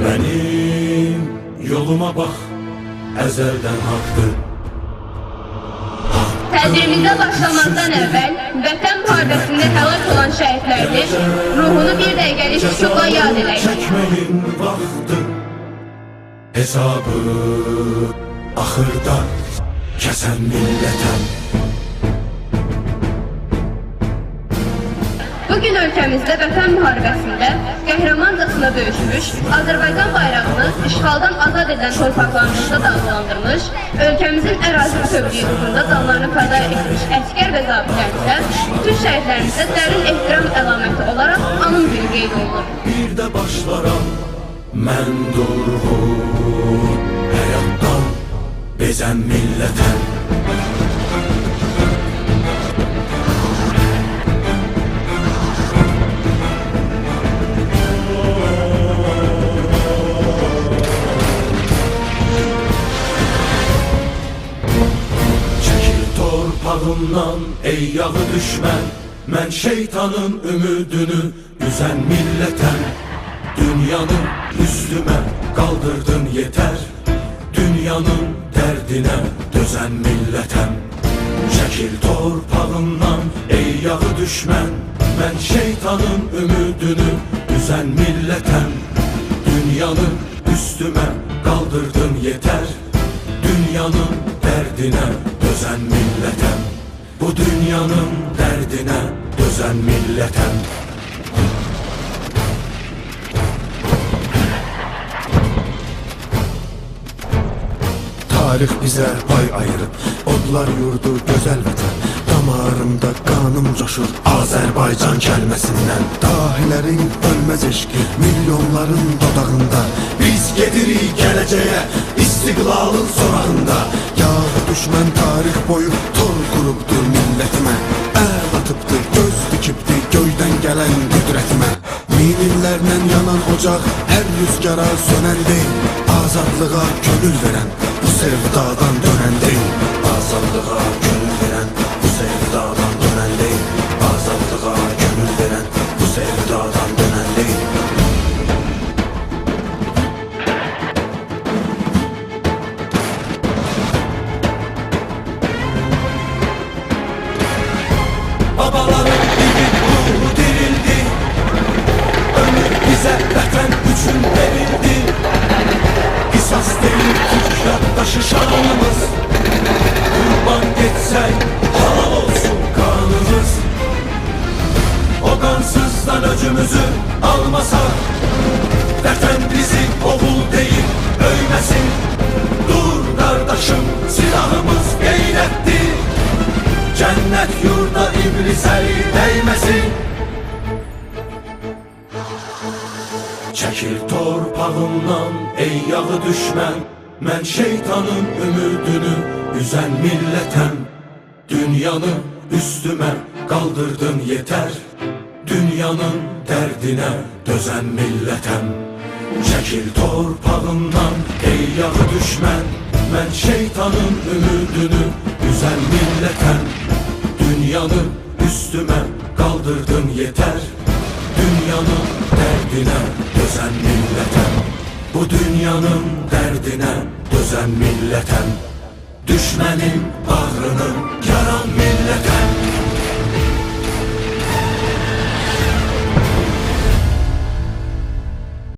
Benim yoluma bak, ezelden haktı. Tədbirimizə başlamazdan əvvəl Vətən müharibəsində həlak olan şəhidlərin ruhunu bir dəqiqəlik şükürlə yad edək. Çəkməyin vaxtı, hesabı axırda kəsən millətəm. Bugün ölkəmizdə Vətən müharibəsində qəhrəmancasına döyüşmüş, Azərbaycan bayrağını işğaldan azad edilən torpaqlarımızda dalgalandırmış, ölkəmizin ərazi bütövlüyü uğrunda canlarını fəda etmiş əsgər və zabitlərimizə, bütün şəhidlərimizə dərin ehtiram əlaməti olaraq anım günü qeyd olunur. Bir də başlaram mən durğun həyatdan bezən millətəm. Torpağımdan ey yağı düşmən, mən şeytanın ümidini üzən millətəm. Dünyanı üstümə qaldırdın yetər, dünyanın dərdinə dözən millətəm. Çəkil torpağımdan ey yağı düşmən, mən şeytanın ümidini üzən millətəm. Dünyanı üstümə qaldırdın yetər, dünyanın dərdinə dözən millətəm. Bu dünyanın dərdinə dözən millətəm. Tarix bizə pay ayırıb, odlar yurdu gözəl vətən. Damarımda qanım coşur Azərbaycan kəlməsindən. Dahilərin ölməz eşqi milyonların dodağında. Biz gedirik gələcəyə istiqlalın sorağında. Yağı düşmən tarix boyu tor qurubdur millətimə. Əl atıbdır, göz dikibdir göydən gələn qüdrətimə. Min illərlə yanan ocaq hər rüzgara sönən deyil. Azadlığa könül verən bu sevdadan dönən deyil. Azadlığa könül verən bu sevdadan dönən deyil. Azadlığa könül verən bu sevdadan dönən deyil. Babaların bir ruhu dirildi, ömür bize vətən üçün verildi. Qisas deyil Türk yaddaşı şanımız, qurban getsək halal olsun kanımız. O qansızdan öcümüzü almasak, vətən bizi oğul deyil öyməsin. Dur qardaşım, silahımız qeyrətdir, cənnət yurda iblis əli dəyməsin. Çəkil torpağımdan ey yağı düşmən, mən şeytanın ümidini üzən millətəm. Dünyanı üstümə qaldırdın yetər, dünyanın dərdinə dözən millətəm. Çəkil torpağımdan ey yağı düşmən, mən şeytanın ümidini üzən millətəm. Dünyanı üstümə qaldırdın yetər, dünyanın dərdinə dözən millətəm. Bu dünyanın dərdinə dözən millətəm. Düşmənin bağrının